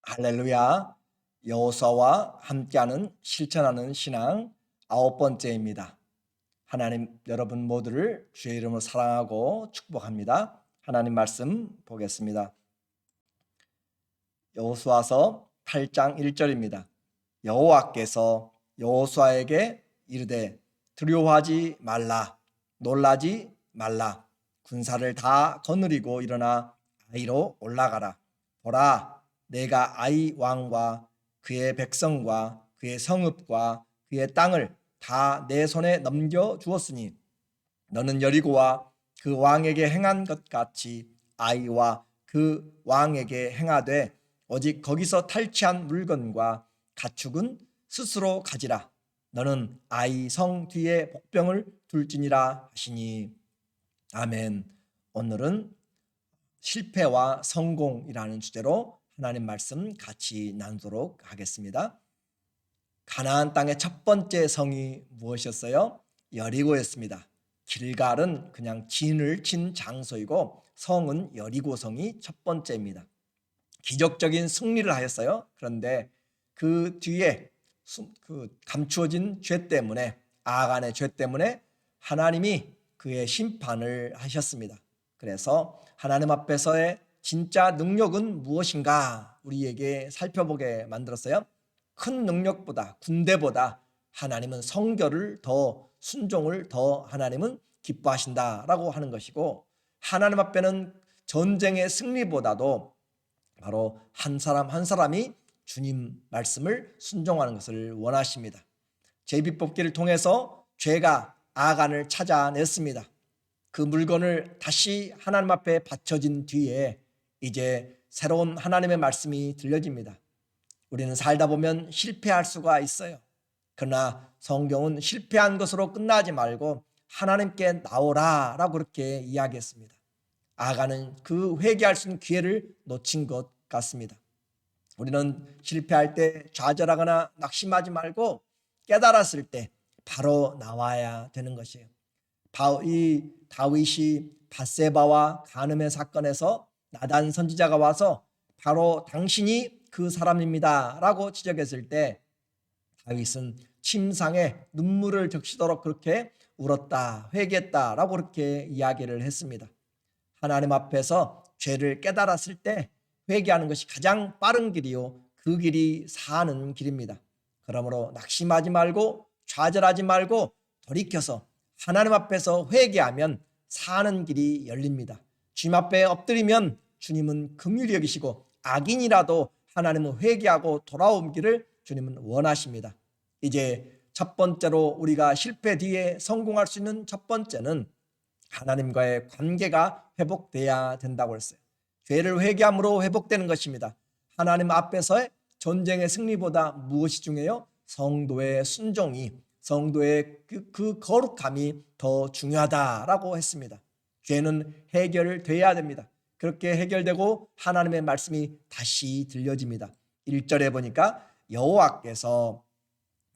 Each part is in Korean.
할렐루야. 여호수아와 함께하는 실천하는 신앙 9번째입니다. 하나님 여러분 모두를 주의 이름으로 사랑하고 축복합니다. 하나님 말씀 보겠습니다. 여호수아서 8장 1절입니다. 여호와께서 여호수아에게 이르되 두려워하지 말라, 놀라지 말라. 군사를 다 거느리고 일어나 아이로 올라가라. 보라, 내가 아이 왕과 그의 백성과 그의 성읍과 그의 땅을 다 내 손에 넘겨 주었으니 너는 여리고와 그 왕에게 행한 것 같이 아이와 그 왕에게 행하되 오직 거기서 탈취한 물건과 가축은 스스로 가지라. 너는 아이 성 뒤에 복병을 둘지니라 하시니. 아멘. 오늘은 실패와 성공이라는 주제로 하나님 말씀 같이 나누도록 하겠습니다. 가나안 땅의 첫 번째 성이 무엇이었어요? 여리고였습니다. 길갈은 그냥 진을 친 장소이고 성은 여리고성이 첫 번째입니다. 기적적인 승리를 하였어요. 그런데 그 뒤에 감추어진 죄 때문에, 아간의 죄 때문에 하나님이 그의 심판을 하셨습니다. 그래서 하나님 앞에서의 진짜 능력은 무엇인가 우리에게 살펴보게 만들었어요. 큰 능력보다, 군대보다 하나님은 성결을 더, 순종을 더 하나님은 기뻐하신다라고 하는 것이고, 하나님 앞에는 전쟁의 승리보다도 바로 한 사람 한 사람이 주님 말씀을 순종하는 것을 원하십니다. 제비뽑기를 통해서 죄가 아간을 찾아냈습니다. 그 물건을 다시 하나님 앞에 바쳐진 뒤에 이제 새로운 하나님의 말씀이 들려집니다. 우리는 살다 보면 실패할 수가 있어요. 그러나 성경은 실패한 것으로 끝나지 말고 하나님께 나오라 라고 그렇게 이야기했습니다. 아간은 그 회개할 수 있는 기회를 놓친 것 같습니다. 우리는 실패할 때 좌절하거나 낙심하지 말고 깨달았을 때 바로 나와야 되는 것이에요. 이 다윗이 밧세바와 간음의 사건에서 나단 선지자가 와서 바로 당신이 그 사람입니다 라고 지적했을 때 다윗은 침상에 눈물을 적시도록 그렇게 울었다, 회개했다 라고 그렇게 이야기를 했습니다. 하나님 앞에서 죄를 깨달았을 때 회개하는 것이 가장 빠른 길이요, 그 길이 사는 길입니다. 그러므로 낙심하지 말고 좌절하지 말고 돌이켜서 하나님 앞에서 회개하면 사는 길이 열립니다. 주님 앞에 엎드리면 주님은 긍휼히 여기시고 악인이라도 하나님은 회개하고 돌아오기를 주님은 원하십니다. 이제 첫 번째로 우리가 실패 뒤에 성공할 수 있는 첫 번째는 하나님과의 관계가 회복돼야 된다고 했어요. 죄를 회개함으로 회복되는 것입니다. 하나님 앞에서의 전쟁의 승리보다 무엇이 중요해요? 성도의 순종이, 성도의 그 거룩함이 더 중요하다라고 했습니다. 죄는 해결돼야 됩니다. 그렇게 해결되고 하나님의 말씀이 다시 들려집니다. 1절에 보니까 여호와께서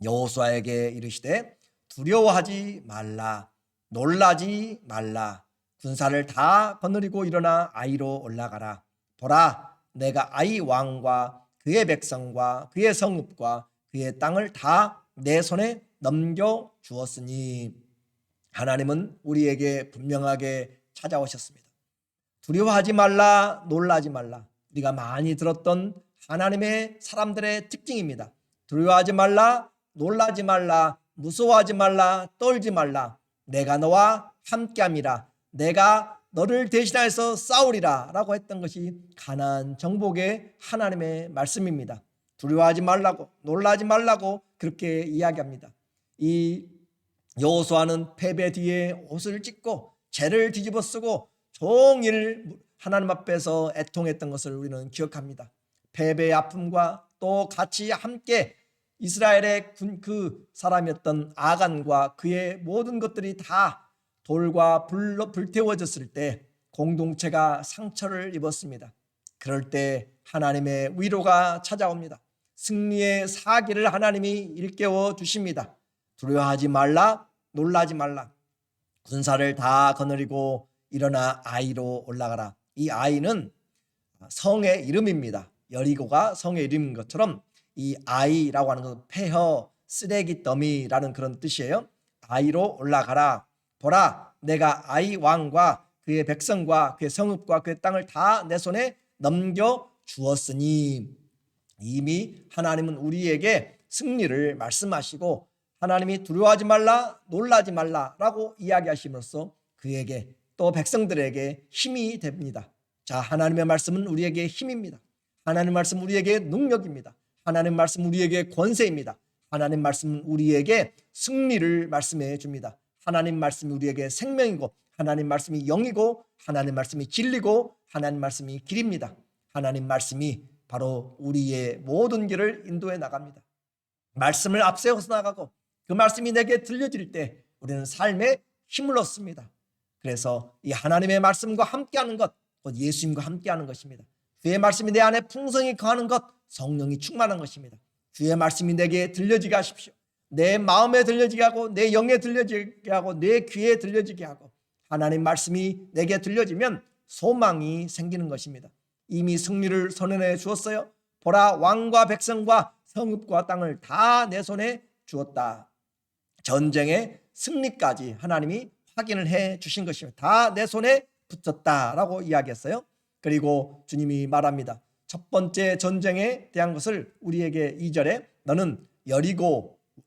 여호수아에게 이르시되 두려워하지 말라, 놀라지 말라. 군사를 다 거느리고 일어나 아이로 올라가라. 보라, 내가 아이 왕과 그의 백성과 그의 성읍과 그의 땅을 다 내 손에 넘겨 주었으니. 하나님은 우리에게 분명하게 찾아오셨습니다. 두려워하지 말라, 놀라지 말라. 우리가 많이 들었던 하나님의 사람들의 특징입니다. 두려워하지 말라, 놀라지 말라, 무서워하지 말라, 떨지 말라. 내가 너와 함께함이라. 내가 너를 대신하여서 싸우리라 라고 했던 것이 가나안 정복의 하나님의 말씀입니다. 두려워하지 말라고, 놀라지 말라고 그렇게 이야기합니다. 이 여호수아는 패배 뒤에 옷을 찢고 죄를 뒤집어 쓰고 종일 하나님 앞에서 애통했던 것을 우리는 기억합니다. 패배의 아픔과 또 같이 함께 이스라엘의 그 사람이었던 아간과 그의 모든 것들이 다 돌과 불로 불태워졌을 때 공동체가 상처를 입었습니다. 그럴 때 하나님의 위로가 찾아옵니다. 승리의 사기를 하나님이 일깨워 주십니다. 두려워하지 말라, 놀라지 말라. 군사를 다 거느리고 일어나 아이로 올라가라. 이 아이는 성의 이름입니다. 여리고가 성의 이름인 것처럼 이 아이라고 하는 것은 폐허, 쓰레기 더미라는 그런 뜻이에요. 아이로 올라가라. 보라, 내가 아이 왕과 그의 백성과 그의 성읍과 그의 땅을 다 내 손에 넘겨 주었으니. 이미 하나님은 우리에게 승리를 말씀하시고 하나님이 두려워하지 말라, 놀라지 말라라고 이야기하심으로써 그에게 또 백성들에게 힘이 됩니다. 자, 하나님의 말씀은 우리에게 힘입니다. 하나님의 말씀은 우리에게 능력입니다. 하나님의 말씀은 우리에게 권세입니다. 하나님 말씀은 우리에게 승리를 말씀해 줍니다. 하나님 말씀이 우리에게 생명이고 하나님 말씀이 영이고 하나님 말씀이 진리고 하나님 말씀이 길입니다. 하나님 말씀이 바로 우리의 모든 길을 인도해 나갑니다. 말씀을 앞세워서 나가고 그 말씀이 내게 들려질 때 우리는 삶에 힘을 얻습니다. 그래서 이 하나님의 말씀과 함께하는 것, 곧 예수님과 함께하는 것입니다. 주의 말씀이 내 안에 풍성히 거하는 것, 성령이 충만한 것입니다. 주의 말씀이 내게 들려지게 하십시오. 내 마음에 들려지게 하고 내 영에 들려지게 하고 내 귀에 들려지게 하고 하나님 말씀이 내게 들려지면 소망이 생기는 것입니다. 이미 승리를 선언해 주었어요. 보라, 왕과 백성과 성읍과 땅을 다 내 손에 주었다. 전쟁의 승리까지 하나님이 확인을 해 주신 것입니다. 다 내 손에 붙였다라고 이야기했어요. 그리고 주님이 말합니다. 첫 번째 전쟁에 대한 것을 우리에게 2절에 너는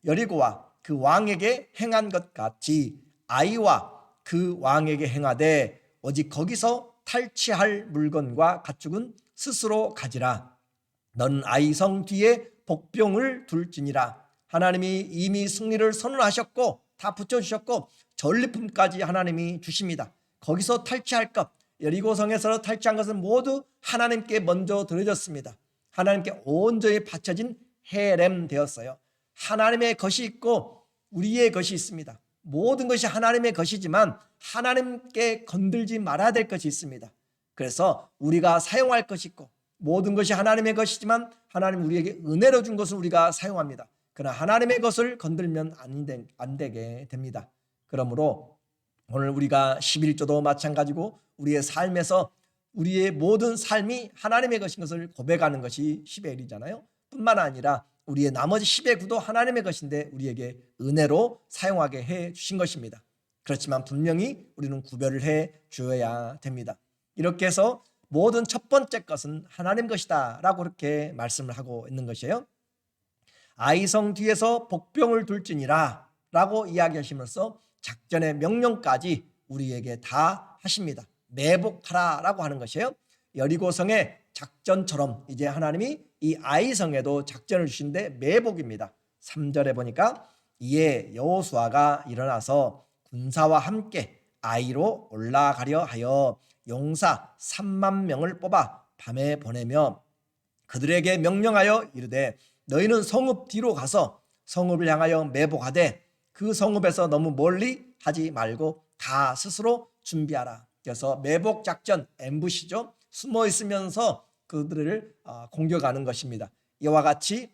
여리고와 그 왕에게 행한 것 같이 아이와 그 왕에게 행하되 오직 거기서 탈취할 물건과 가축은 스스로 가지라. 너는 아이성 뒤에 복병을 둘지니라. 하나님이 이미 승리를 선언하셨고 다 붙여주셨고 전리품까지 하나님이 주십니다. 거기서 탈취할 것, 여리고성에서 탈취한 것은 모두 하나님께 먼저 드려졌습니다. 하나님께 온전히 바쳐진 헤렘 되었어요. 하나님의 것이 있고 우리의 것이 있습니다. 모든 것이 하나님의 것이지만 하나님께 건들지 말아야 될 것이 있습니다. 그래서 우리가 사용할 것이 있고 모든 것이 하나님의 것이지만 하나님 우리에게 은혜로 준 것을 우리가 사용합니다. 그러나 하나님의 것을 건들면 안 되게 됩니다. 그러므로 오늘 우리가 11조도 마찬가지고 우리의 삶에서 우리의 모든 삶이 하나님의 것인 것을 고백하는 것이 10의 1이잖아요. 뿐만 아니라 우리의 나머지 10의 9도 하나님의 것인데 우리에게 은혜로 사용하게 해 주신 것입니다. 그렇지만 분명히 우리는 구별을 해 주어야 됩니다. 이렇게 해서 모든 첫 번째 것은 하나님 것이다 라고 그렇게 말씀을 하고 있는 것이에요. 아이성 뒤에서 복병을 둘지니라 라고 이야기하시면서 작전의 명령까지 우리에게 다 하십니다. 매복하라 라고 하는 것이에요. 여리고성의 작전처럼 이제 하나님이 이 아이성에도 작전을 주신데 매복입니다. 3절에 보니까 이에 여호수아가 일어나서 군사와 함께 아이로 올라가려 하여 용사 3만 명을 뽑아 밤에 보내며 그들에게 명령하여 이르되 너희는 성읍 뒤로 가서 성읍을 향하여 매복하되 그 성읍에서 너무 멀리 하지 말고 다 스스로 준비하라. 그래서 매복 작전, 엠부시죠. 숨어 있으면서 그들을 공격하는 것입니다. 이와 같이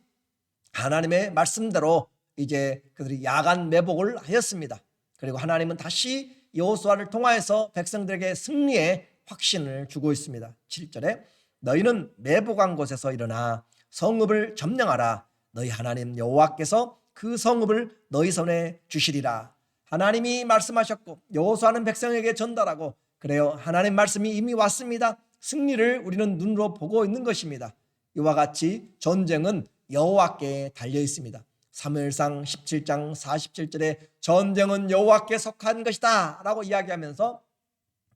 하나님의 말씀대로 이제 그들이 야간 매복을 하였습니다. 그리고 하나님은 다시 여호수아를 통하여서 백성들에게 승리의 확신을 주고 있습니다. 7절에 너희는 매복한 곳에서 일어나 성읍을 점령하라. 너희 하나님 여호와께서 그 성읍을 너희 손에 주시리라. 하나님이 말씀하셨고 여호수아는 백성에게 전달하고 그래요. 하나님 말씀이 이미 왔습니다. 승리를 우리는 눈으로 보고 있는 것입니다. 이와 같이 전쟁은 여호와께 달려 있습니다. 사무엘상 17장 47절에 전쟁은 여호와께 속한 것이다 라고 이야기하면서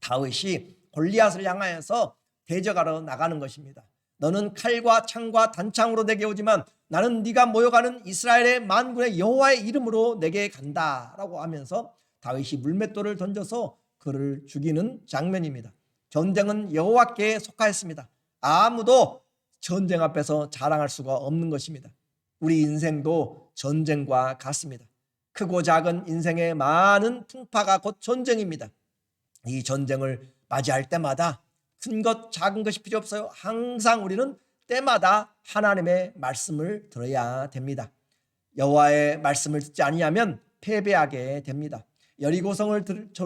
다윗이 골리앗을 향하여서 대적하러 나가는 것입니다. 너는 칼과 창과 단창으로 내게 오지만 나는 네가 모여가는 이스라엘의 만군의 여호와의 이름으로 내게 간다 라고 하면서 다윗이 물맷돌을 던져서 그를 죽이는 장면입니다. 전쟁은 여호와께 속하였습니다. 아무도 전쟁 앞에서 자랑할 수가 없는 것입니다. 우리 인생도 전쟁과 같습니다. 크고 작은 인생의 많은 풍파가 곧 전쟁입니다. 이 전쟁을 맞이할 때마다 큰 것 작은 것이 필요 없어요. 항상 우리는 때마다 하나님의 말씀을 들어야 됩니다. 여호와의 말씀을 듣지 아니하면 패배하게 됩니다. 여리고성을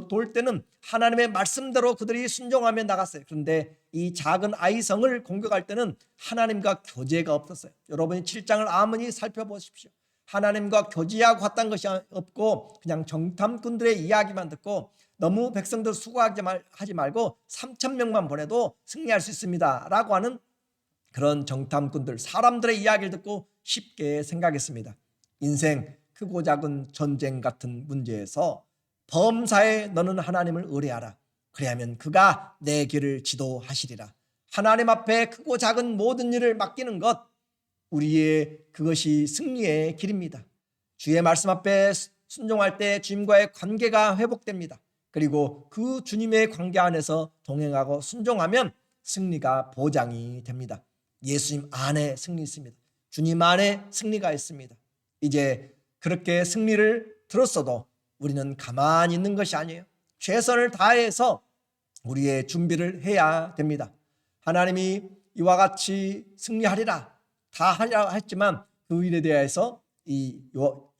돌 때는 하나님의 말씀대로 그들이 순종하며 나갔어요. 그런데 이 작은 아이성을 공격할 때는 하나님과 교제가 없었어요. 여러분이 7장을 아무리 살펴보십시오. 하나님과 교제하고 왔다는 것이 없고 그냥 정탐꾼들의 이야기만 듣고 너무 백성들 수고하지 말고 3,000명만 보내도 승리할 수 있습니다 라고 하는 그런 정탐꾼들, 사람들의 이야기를 듣고 쉽게 생각했습니다. 인생 크고 작은 전쟁 같은 문제에서 범사에 너는 하나님을 의뢰하라. 그래야면 그가 내 길을 지도하시리라. 하나님 앞에 크고 작은 모든 일을 맡기는 것, 우리의 그것이 승리의 길입니다. 주의 말씀 앞에 순종할 때 주님과의 관계가 회복됩니다. 그리고 그 주님의 관계 안에서 동행하고 순종하면 승리가 보장이 됩니다. 예수님 안에 승리 있습니다. 주님 안에 승리가 있습니다. 이제 그렇게 승리를 들었어도 우리는 가만히 있는 것이 아니에요. 최선을 다해서 우리의 준비를 해야 됩니다. 하나님이 이와 같이 승리하리라 다 하려 했지만 그 일에 대해서 이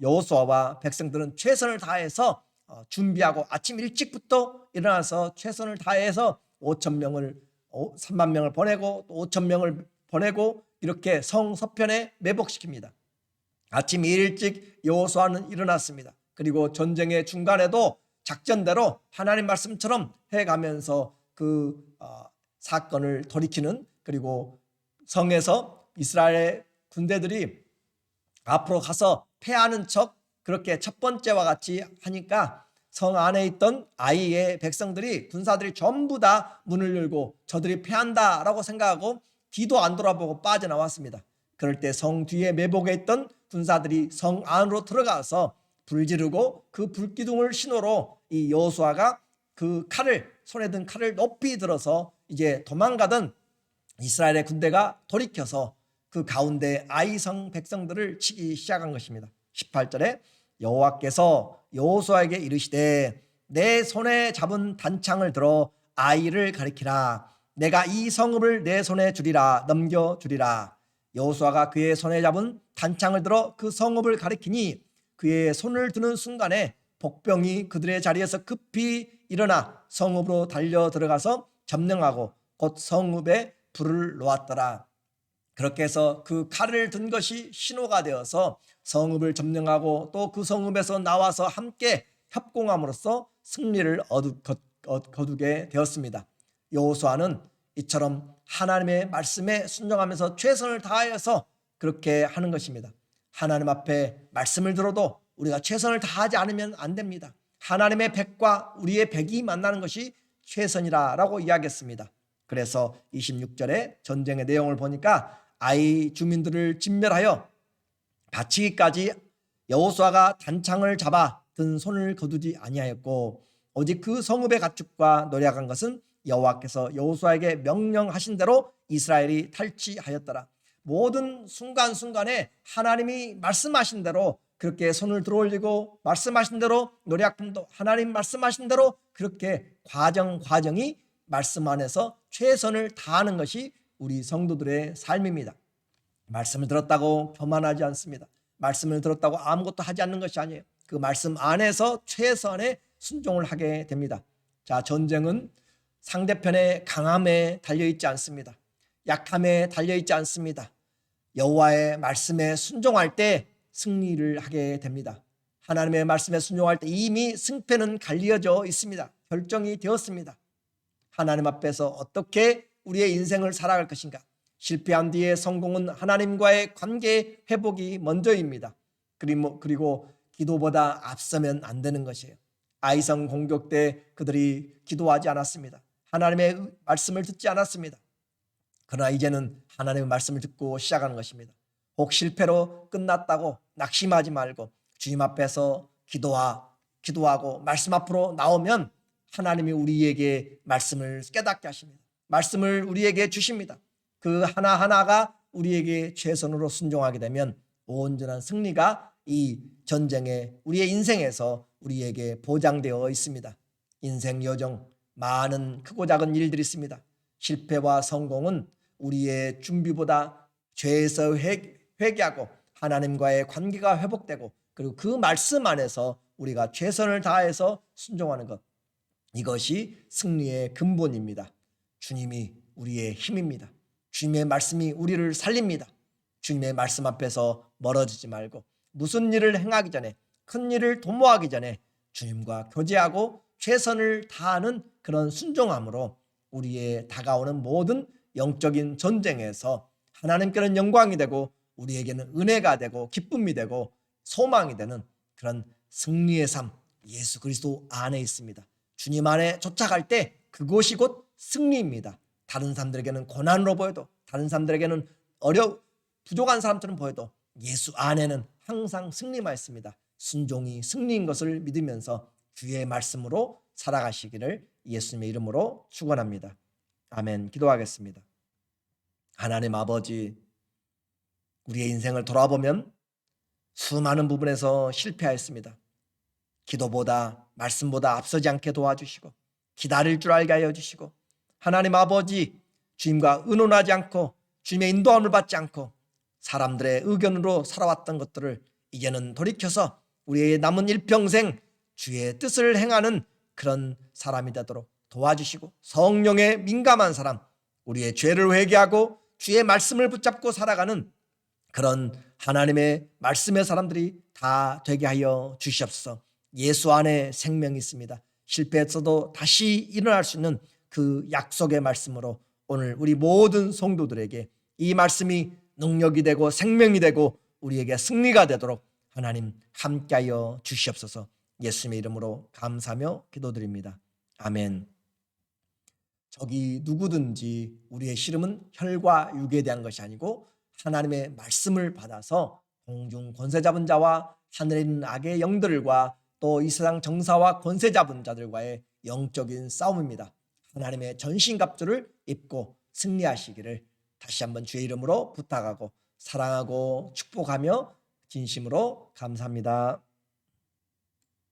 여호수아와 백성들은 최선을 다해서 준비하고 아침 일찍부터 일어나서 최선을 다해서 3만 명을 보내고 또 5천 명을 보내고 이렇게 성 서편에 매복시킵니다. 아침 일찍 여호수아는 일어났습니다. 그리고 전쟁의 중간에도 작전대로 하나님 말씀처럼 해가면서 그 사건을 돌이키는, 그리고 성에서 이스라엘의 군대들이 앞으로 가서 패하는 척 그렇게 첫 번째와 같이 하니까 성 안에 있던 아이의 백성들이, 군사들이 전부 다 문을 열고 저들이 패한다라고 생각하고 뒤도 안 돌아보고 빠져나왔습니다. 그럴 때 성 뒤에 매복해 있던 군사들이 성 안으로 들어가서 불 지르고 그 불기둥을 신호로 이 여호수아가 그 손에 든 칼을 높이 들어서 이제 도망가던 이스라엘의 군대가 돌이켜서 그 가운데 아이성 백성들을 치기 시작한 것입니다. 18절에 여호와께서 여호수아에게 이르시되 내 손에 잡은 단창을 들어 아이를 가리키라. 내가 이 성읍을 내 손에 주리라. 넘겨주리라. 여호수아가 그의 손에 잡은 단창을 들어 그 성읍을 가리키니 그의 손을 드는 순간에 복병이 그들의 자리에서 급히 일어나 성읍으로 달려 들어가서 점령하고 곧 성읍에 불을 놓았더라. 그렇게 해서 그 칼을 든 것이 신호가 되어서 성읍을 점령하고 또 그 성읍에서 나와서 함께 협공함으로써 승리를 거두게 되었습니다. 여호수아는 이처럼 하나님의 말씀에 순종하면서 최선을 다하여서 그렇게 하는 것입니다. 하나님 앞에 말씀을 들어도 우리가 최선을 다하지 않으면 안 됩니다. 하나님의 백과 우리의 백이 만나는 것이 최선이라고 이야기했습니다. 그래서 26절에 전쟁의 내용을 보니까 아이 주민들을 진멸하여 바치기까지 여호수아가 단창을 잡아 든 손을 거두지 아니하였고 오직 그 성읍의 가축과 노략한 것은 여호와께서 여호수아에게 명령하신 대로 이스라엘이 탈취하였더라. 모든 순간순간에 하나님이 말씀하신 대로 그렇게 손을 들어올리고 말씀하신 대로 노략품도 하나님 말씀하신 대로 그렇게 과정이 말씀 안에서 최선을 다하는 것이 우리 성도들의 삶입니다. 말씀을 들었다고 교만하지 않습니다. 말씀을 들었다고 아무것도 하지 않는 것이 아니에요. 그 말씀 안에서 최선의 순종을 하게 됩니다. 자, 전쟁은 상대편의 강함에 달려있지 않습니다. 약함에 달려있지 않습니다. 여호와의 말씀에 순종할 때 승리를 하게 됩니다. 하나님의 말씀에 순종할 때 이미 승패는 갈려져 있습니다. 결정이 되었습니다. 하나님 앞에서 어떻게 우리의 인생을 살아갈 것인가. 실패한 뒤에 성공은 하나님과의 관계 회복이 먼저입니다. 그리고 기도보다 앞서면 안 되는 것이에요. 아이성 공격 때 그들이 기도하지 않았습니다. 하나님의 말씀을 듣지 않았습니다. 그러나 이제는 하나님의 말씀을 듣고 시작하는 것입니다. 혹 실패로 끝났다고 낙심하지 말고 주님 앞에서 기도하고 말씀 앞으로 나오면 하나님이 우리에게 말씀을 깨닫게 하십니다. 말씀을 우리에게 주십니다. 그 하나하나가 우리에게 최선으로 순종하게 되면 온전한 승리가 이 전쟁에 우리의 인생에서 우리에게 보장되어 있습니다. 인생 여정 많은 크고 작은 일들이 있습니다. 실패와 성공은 우리의 준비보다 죄에서 회개하고 하나님과의 관계가 회복되고 그리고 그 말씀 안에서 우리가 최선을 다해서 순종하는 것, 이것이 승리의 근본입니다. 주님이 우리의 힘입니다. 주님의 말씀이 우리를 살립니다. 주님의 말씀 앞에서 멀어지지 말고 무슨 일을 행하기 전에, 큰 일을 도모하기 전에 주님과 교제하고 최선을 다하는 그런 순종함으로 우리의 다가오는 모든 영적인 전쟁에서 하나님께는 영광이 되고 우리에게는 은혜가 되고 기쁨이 되고 소망이 되는 그런 승리의 삶, 예수 그리스도 안에 있습니다. 주님 안에 쫓아갈 때 그곳이 곧 승리입니다. 다른 사람들에게는 고난으로 보여도, 다른 사람들에게는 부족한 사람처럼 보여도 예수 안에는 항상 승리만 있습니다. 순종이 승리인 것을 믿으면서 주의 말씀으로 살아가시기를 예수님의 이름으로 축원합니다. 아멘. 기도하겠습니다. 하나님 아버지, 우리의 인생을 돌아보면 수많은 부분에서 실패하였습니다. 기도보다 말씀보다 앞서지 않게 도와주시고 기다릴 줄 알게 하여 주시고, 하나님 아버지, 주님과 의논하지 않고 주님의 인도함을 받지 않고 사람들의 의견으로 살아왔던 것들을 이제는 돌이켜서 우리의 남은 일평생 주의 뜻을 행하는 그런 사람이 되도록 도와주시고, 성령에 민감한 사람, 우리의 죄를 회개하고 주의 말씀을 붙잡고 살아가는 그런 하나님의 말씀의 사람들이 다 되게 하여 주시옵소서. 예수 안에 생명이 있습니다. 실패했어도 다시 일어날 수 있는 그 약속의 말씀으로 오늘 우리 모든 성도들에게 이 말씀이 능력이 되고 생명이 되고 우리에게 승리가 되도록 하나님 함께하여 주시옵소서. 예수님의 이름으로 감사하며 기도드립니다. 아멘. 적이 누구든지 우리의 씨름은 혈과 육에 대한 것이 아니고 하나님의 말씀을 받아서 공중 권세 잡은 자와 하늘에 있는 악의 영들과 또 이 세상 정사와 권세 잡은 자들과의 영적인 싸움입니다. 하나님의 전신갑주를 입고 승리하시기를 다시 한번 주의 이름으로 부탁하고 사랑하고 축복하며 진심으로 감사합니다.